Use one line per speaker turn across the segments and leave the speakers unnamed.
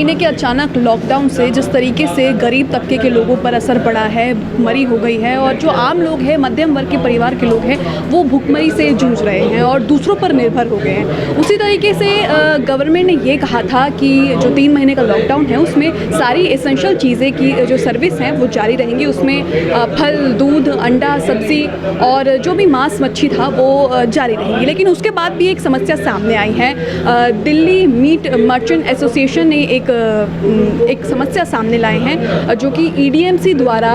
महीने के अचानक लॉकडाउन से जिस तरीके से गरीब तबके के लोगों पर असर पड़ा है, भुखमरी हो गई है और जो आम लोग हैं, मध्यम वर्ग के परिवार के लोग हैं, वो भुखमरी से जूझ रहे हैं और दूसरों पर निर्भर हो गए हैं। उसी तरीके से गवर्नमेंट ने ये कहा था कि जो 3 महीने का लॉकडाउन है उसमें सारी एसेंशियल चीज़ें की जो सर्विस हैं वो जारी रहेंगी। उसमें फल, दूध, अंडा, सब्ज़ी और जो भी मांस मच्छी था वो जारी रहेंगी। लेकिन उसके बाद भी एक समस्या सामने आई है। दिल्ली मीट मर्चेंट एसोसिएशन ने एक समस्या सामने लाए हैं जो कि ईडीएमसी द्वारा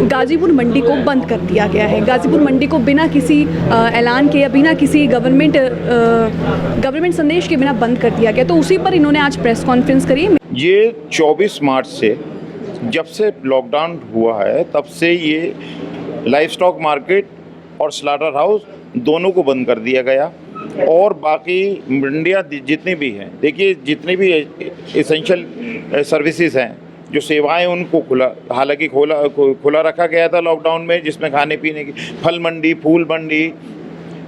गाजीपुर मंडी को बंद कर दिया गया है। गाजीपुर मंडी को बिना किसी ऐलान के या बिना किसी गवर्नमेंट संदेश के बिना बंद कर दिया गया। तो उसी पर इन्होंने आज प्रेस कॉन्फ्रेंस करी।
ये 24 मार्च से जब से लॉकडाउन हुआ है तब से ये लाइव स्टॉक मार्केट और स्लाटर हाउस दोनों को बंद कर दिया गया और बाकी मंडियाँ जितनी भी हैं, देखिए जितनी भी एसेंशियल सर्विसेज हैं, जो सेवाएं उनको हालांकि खुला रखा गया था लॉकडाउन में, जिसमें खाने पीने की फल मंडी, फूल मंडी,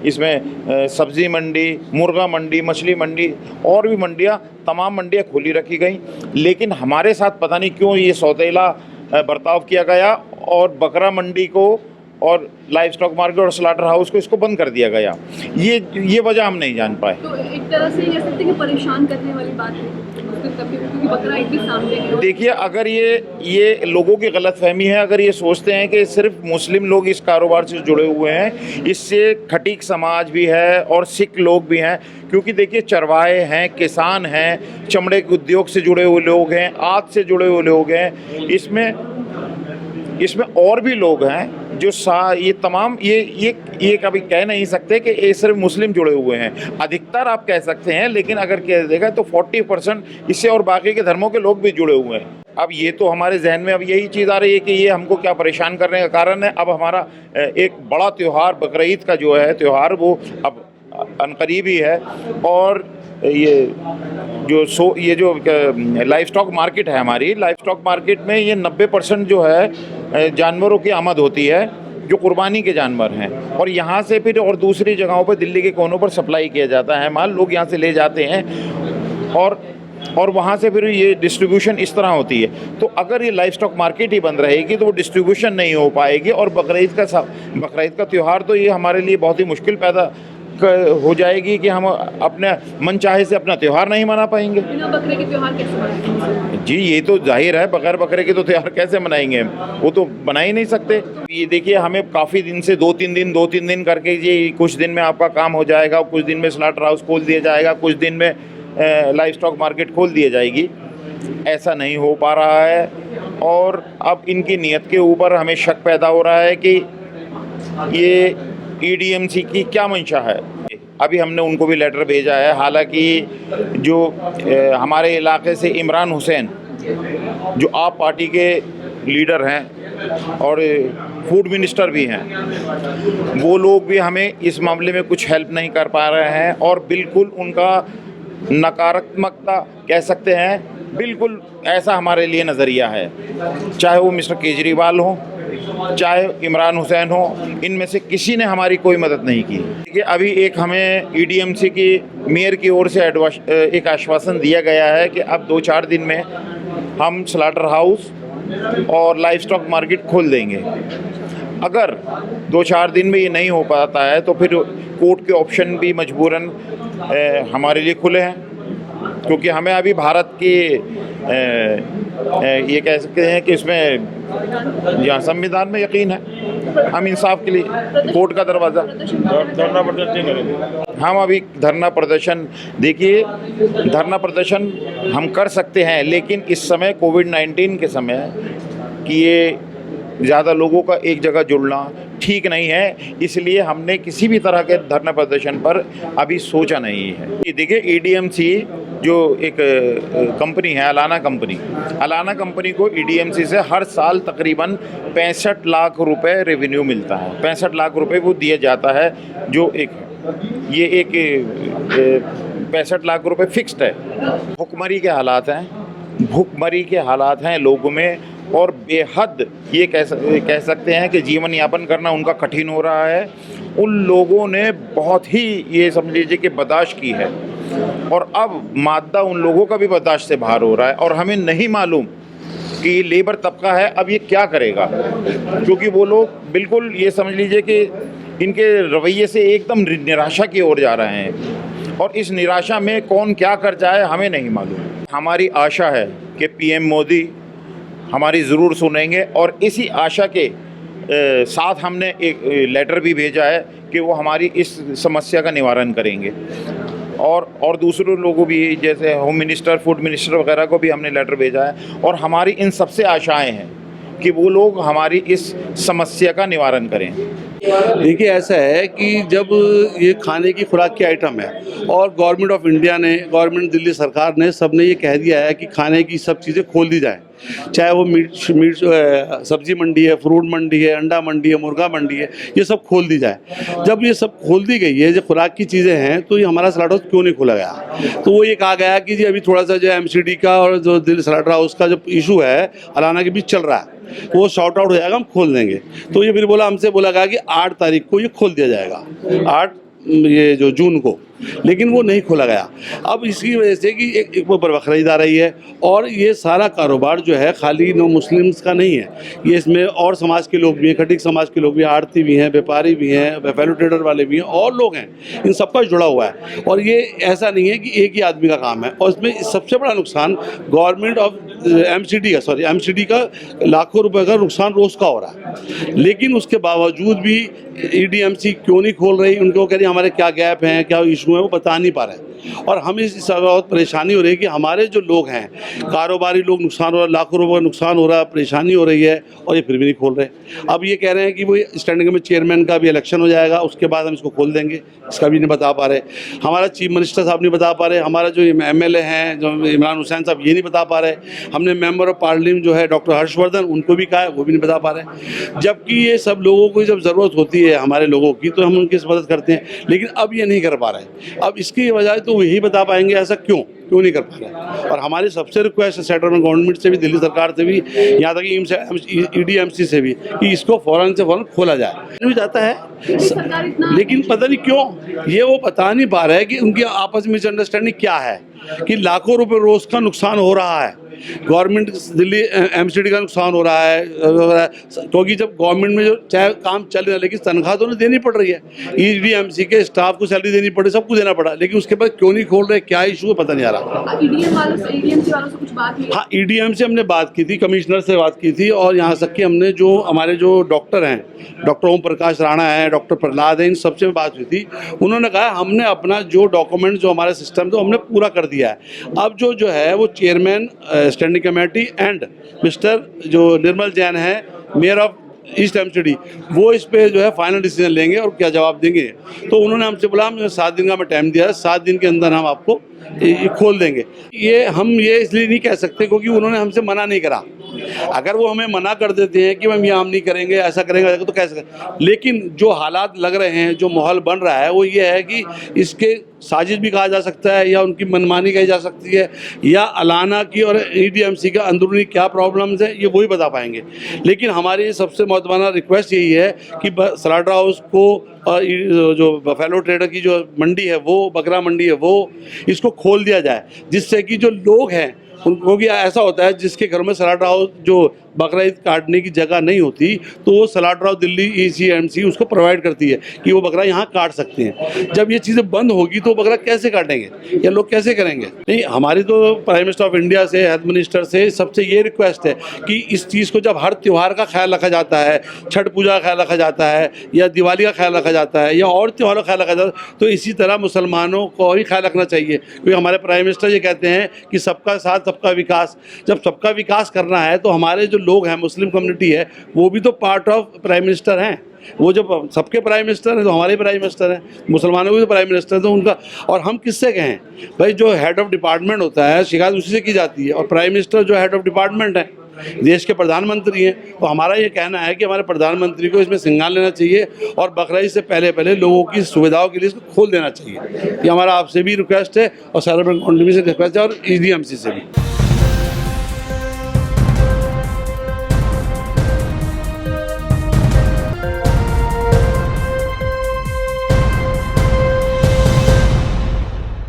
इसमें सब्ज़ी मंडी, मुर्गा मंडी, मछली मंडी और भी मंडियाँ, तमाम मंडियाँ खुली रखी गई। लेकिन हमारे साथ पता नहीं क्यों ये सौतेला बर्ताव किया गया और बकरा मंडी को और लाइव स्टॉक मार्केट और स्लाटर हाउस को इसको बंद कर दिया गया। ये वजह हम नहीं जान पाए।
तो एक तरह से ये सकते कि परेशान करने वाली बात है क्योंकि बकरा ईद भी सामने है।
देखिए, अगर ये लोगों की गलतफहमी है, अगर ये सोचते हैं कि सिर्फ मुस्लिम लोग इस कारोबार से जुड़े हुए हैं, इससे खटीक समाज भी है और सिख लोग भी हैं। क्योंकि देखिए ये हैं, किसान हैं, चमड़े के उद्योग से जुड़े हुए लोग हैं, आग से जुड़े हुए लोग हैं, इसमें और भी लोग हैं जो ये तमाम ये कभी कह नहीं सकते कि ये सिर्फ मुस्लिम जुड़े हुए हैं। अधिकतर आप कह सकते हैं, लेकिन अगर कह देगा तो 40% इससे और बाकी के धर्मों के लोग भी जुड़े हुए हैं। अब ये तो हमारे जहन में अब यही चीज़ आ रही है कि ये हमको क्या परेशान करने का कारण है। अब हमारा एक बड़ा त्यौहार बकरा ईद का जो है त्यौहार वो अब अनकरीब ही है और ये जो लाइव स्टॉक मार्केट है, हमारी लाइव स्टॉक मार्केट में ये 90% जो है जानवरों की आमद होती है जो कुर्बानी के जानवर हैं और यहाँ से फिर और दूसरी जगहों पर दिल्ली के कोनों पर सप्लाई किया जाता है माल। लोग यहाँ से ले जाते हैं और वहाँ से फिर ये डिस्ट्रीब्यूशन इस तरह होती है। तो अगर ये लाइव स्टॉक मार्केट ही बंद रहेगी तो वो डिस्ट्रीब्यूशन नहीं हो पाएगी और बकरा ईद का त्यौहार तो ये हमारे लिए बहुत ही मुश्किल पैदा हो जाएगी कि हम अपने मन चाहे से अपना त्यौहार नहीं मना पाएंगे।
बिना बकरे के त्यौहार कैसे मनाएंगे?
जी, ये तो जाहिर है, बगैर बकरे के तो त्यौहार कैसे मनाएंगे, वो तो बना ही नहीं सकते। ये देखिए, हमें काफ़ी दिन से 2-3 दिन करके जी कुछ दिन में आपका काम हो जाएगा, कुछ दिन में स्लाटर हाउस खोल दिया जाएगा, कुछ दिन में लाइव स्टॉक मार्केट खोल दी जाएगी। ऐसा नहीं हो पा रहा है और अब इनकी नीयत के ऊपर हमें शक पैदा हो रहा है कि ये ईडीएमसी की क्या मंशा है। अभी हमने उनको भी लेटर भेजा है। हालांकि जो हमारे इलाके से इमरान हुसैन जो आप पार्टी के लीडर हैं और फूड मिनिस्टर भी हैं, वो लोग भी हमें इस मामले में कुछ हेल्प नहीं कर पा रहे हैं और बिल्कुल उनका नकारात्मकता कह सकते हैं, बिल्कुल ऐसा हमारे लिए नज़रिया है। चाहे वो मिस्टर केजरीवाल हो, चाहे इमरान हुसैन हो, इनमें से किसी ने हमारी कोई मदद नहीं की। देखिए, अभी एक हमें ईडीएमसी की मेयर की ओर से एक आश्वासन दिया गया है कि अब 2-4 दिन में हम स्लाटर हाउस और लाइव स्टॉक मार्केट खोल देंगे। अगर 2-4 दिन में ये नहीं हो पाता है तो फिर कोर्ट के ऑप्शन भी मजबूरन हमारे लिए खुले हैं, क्योंकि हमें अभी भारत की ये कह सकते हैं कि इसमें यहाँ संविधान में यकीन है। हम इंसाफ के लिए कोर्ट का दरवाज़ा धरना प्रदर्शन करेंगे। हम अभी धरना प्रदर्शन, देखिए धरना प्रदर्शन हम कर सकते हैं, लेकिन इस समय कोविड-19 के समय कि ये ज़्यादा लोगों का एक जगह जुड़ना ठीक नहीं है, इसलिए हमने किसी भी तरह के धरना प्रदर्शन पर अभी सोचा नहीं है। देखिए, ईडीएमसी जो एक कंपनी है, अलाना कंपनी को ईडीएमसी से हर साल तकरीबन 65 लाख रुपए रेवेन्यू मिलता है। 65 लाख रुपए वो दिया जाता है, जो एक 65 लाख रुपए फिक्स्ड है। भुखमरी के हालात हैं लोगों में और बेहद ये कह सकते हैं कि जीवन यापन करना उनका कठिन हो रहा है। उन लोगों ने बहुत ही ये समझ लीजिए कि बर्दाश्त की है और अब मादा उन लोगों का भी बर्दाश्त से बाहर हो रहा है और हमें नहीं मालूम कि ये लेबर तबका है अब ये क्या करेगा, क्योंकि वो लोग बिल्कुल ये समझ लीजिए कि इनके रवैये से एकदम निराशा की ओर जा रहे हैं और इस निराशा में कौन क्या कर जाए हमें नहीं मालूम। हमारी आशा है कि पीएम मोदी हमारी ज़रूर सुनेंगे और इसी आशा के साथ हमने एक लेटर भी भेजा है कि वो हमारी इस समस्या का निवारण करेंगे और दूसरे लोगों भी जैसे होम मिनिस्टर, फूड मिनिस्टर वगैरह को भी हमने लेटर भेजा है और हमारी इन सबसे आशाएं हैं कि वो लोग हमारी इस समस्या का निवारण करें।
देखिए ऐसा है कि जब ये खाने की खुराक की आइटम है और गवर्नमेंट ऑफ इंडिया ने, गवर्नमेंट दिल्ली सरकार ने, सब ने ये कह दिया है कि खाने की सब चीज़ें खोल दी जाए, चाहे वो मीट सब्जी मंडी है, फ्रूट मंडी है, अंडा मंडी है, मुर्गा मंडी है, ये सब खोल दी जाए। जब ये सब खोल दी गई है, जो खुराक की चीज़ें हैं, तो ये हमारा स्लाटर हाउस क्यों नहीं खोला गया? तो वो ये कहा गया कि जी अभी थोड़ा सा जो एमसीडी का और जो दिल्ली स्लाटर हाउस का जो इशू है अलाना के बीच चल रहा है, वो शॉर्ट आउट हो जाएगा, हम खोल देंगे। तो ये फिर हमसे बोला गया कि 8 तारीख को ये खोल दिया जाएगा, 8 ये जो जून को, लेकिन वो नहीं खोला गया। अब इसकी वजह से कि एक ऊपर बकरीद आ रही है और ये सारा कारोबार जो है खाली नो मुस्लिम्स का नहीं है, ये इसमें और समाज के लोग भी हैं, खटीक समाज के लोग भी हैं, आड़ती भी हैं, व्यापारी भी हैं, वैल्यू ट्रेडर वाले भी हैं और लोग हैं, इन सबका जुड़ा हुआ है। और ये ऐसा नहीं है कि एक ही आदमी का काम है। और इसमें सबसे बड़ा नुकसान गवर्नमेंट ऑफ एमसीडी का लाखों रुपए का नुकसान रोज़ का हो रहा है, लेकिन उसके बावजूद भी ईडीएमसी क्यों नहीं खोल रही, उनको कह रही हमारे क्या गैप हैं, क्या इशू है, वो बता नहीं पा रहे। और हमें इस बहुत परेशानी हो रही है कि हमारे जो लोग हैं, कारोबारी लोग, नुकसान हो रहा है, लाखों रुपए का नुकसान हो रहा है, परेशानी हो रही है और ये फिर भी नहीं खोल रहे। अब ये कह रहे हैं कि वो स्टैंडिंग कमेटी चेयरमैन का भी इलेक्शन हो जाएगा, उसके बाद हम इसको खोल देंगे, इसका भी नहीं बता पा रहे। हमारा चीफ मिनिस्टर साहब नहीं बता पा रहे, हमारा जो MLA हैं जो इमरान हुसैन साहब, ये नहीं बता पा रहे। हमने मेंबर ऑफ पार्लियामेंट जो है डॉक्टर हर्षवर्धन, उनको भी कहा है, वो भी नहीं बता पा रहे। जबकि ये सब लोगों को जब ज़रूरत होती है हमारे लोगों की, तो हम उनकी मदद करते हैं, लेकिन अब ये नहीं कर पा रहे। अब इसकी वजह तो यही बता पाएंगे ऐसा क्यों नहीं कर पा रहे। और हमारी सबसे रिक्वेस्ट है सेंट्रल गवर्नमेंट से भी, दिल्ली सरकार से भी, यहाँ तक कि ईडीएमसी से भी, कि इसको फ़ौरन से फ़ौरन खोला जाए। नहीं जाता है, लेकिन पता नहीं क्यों ये वो बता नहीं पा रहे हैं कि उनकी आपस में मिसअंडरस्टैंडिंग क्या है, कि लाखों रुपए रोज़ का नुकसान हो रहा है, गवर्नमेंट दिल्ली एमसीडी का नुकसान हो रहा है, क्योंकि जब गवर्नमेंट में जो चाहे काम चल रहा है, लेकिन तनख्वाह तो उन्हें देनी पड़ रही है, ईडीएमसी के स्टाफ को सैलरी देनी पड़ी, सबको देना पड़ा, लेकिन उसके बाद क्यों नहीं खोल रहे, क्या इशू है पता नहीं आ रहा।
ईडीएमसी वालों से कुछ बात हुई?
हाँ, ईडीएम से हमने बात की थी, कमिश्नर से बात की थी, और यहाँ तक कि हमने जो हमारे जो डॉक्टर हैं, डॉक्टर ओम प्रकाश राणा है, डॉक्टर प्रहलाद है, इन सबसे बात हुई थी। उन्होंने कहा हमने अपना जो डॉक्यूमेंट जो हमारा सिस्टम था हमने पूरा कर दिया है। अब जो है वो chairman standing committee and mister जो निर्मल जैन है, मेयर ऑफ ईस्ट एमसीडी, वो इस पे जो है फाइनल डिसीजन लेंगे और क्या जवाब देंगे। तो उन्होंने हमसे बोला, हमें 7 दिन का मैं टाइम दिया है, 7 दिन के अंदर हम आपको खोल देंगे। हम ये इसलिए नहीं कह सकते क्योंकि उन्होंने हमसे मना नहीं करा। अगर वो हमें मना कर देते हैं कि हम ये हम नहीं करेंगे, ऐसा करेंगे, तो कैसे करें। लेकिन जो हालात लग रहे हैं, जो माहौल बन रहा है, वो ये है कि इसके साजिश भी कहा जा सकता है, या उनकी मनमानी कही जा सकती है, या अलाना की और ईडीएमसी का अंदरूनी क्या प्रॉब्लम्स है, ये वही बता पाएंगे। लेकिन हमारी सबसे महत्वपूर्ण रिक्वेस्ट यही है कि स्लाटर हाउस को जो बफेलो ट्रेडर की जो मंडी है, वो बकरा मंडी है, वो इसको खोल दिया जाए, जिससे कि जो लोग हैं उनको भी ऐसा होता है जिसके घर में स्लाटर हाउस जो बकरा ईद काटने की जगह नहीं होती, तो वो स्लाटर हाउस दिल्ली ECMC उसको प्रोवाइड करती है कि वो बकरा यहाँ काट सकते हैं। जब ये चीज़ें बंद होगी तो बकरा कैसे काटेंगे या लोग कैसे करेंगे? नहीं, हमारी तो प्राइम मिनिस्टर ऑफ इंडिया से, हेल्थ मिनिस्टर से सबसे ये रिक्वेस्ट है कि इस चीज़ को जब हर त्यौहार का ख्याल रखा जाता है, छठ पूजा का ख्याल रखा जाता है, या दिवाली का ख्याल रखा जाता है, या और त्योहारों का ख्याल रखा जाता है, तो इसी तरह मुसलमानों को भी ख्याल रखना चाहिए। क्योंकि हमारे प्राइम मिनिस्टर ये कहते हैं कि सबका साथ सबका विकास। जब सबका विकास करना है तो हमारे जो लोग हैं, मुस्लिम कम्युनिटी है, वो भी तो पार्ट ऑफ प्राइम मिनिस्टर हैं। वो जब सबके प्राइम मिनिस्टर हैं तो हमारे प्राइम मिनिस्टर हैं, मुसलमानों के भी प्राइम मिनिस्टर हैं, तो उनका। और हम किससे कहें भाई, जो हेड ऑफ डिपार्टमेंट होता है शिकायत उसी से की जाती है, और प्राइम मिनिस्टर जो हेड ऑफ डिपार्टमेंट है, देश के प्रधानमंत्री हैं। तो हमारा ये कहना है कि हमारे प्रधानमंत्री को इसमें संज्ञान लेना चाहिए और बकरा ईद से पहले लोगों की सुविधाओं के लिए इसको खोल देना चाहिए। ये हमारा आपसे भी रिक्वेस्ट है और सारा से रिक्वेस्ट है और EDMC से भी।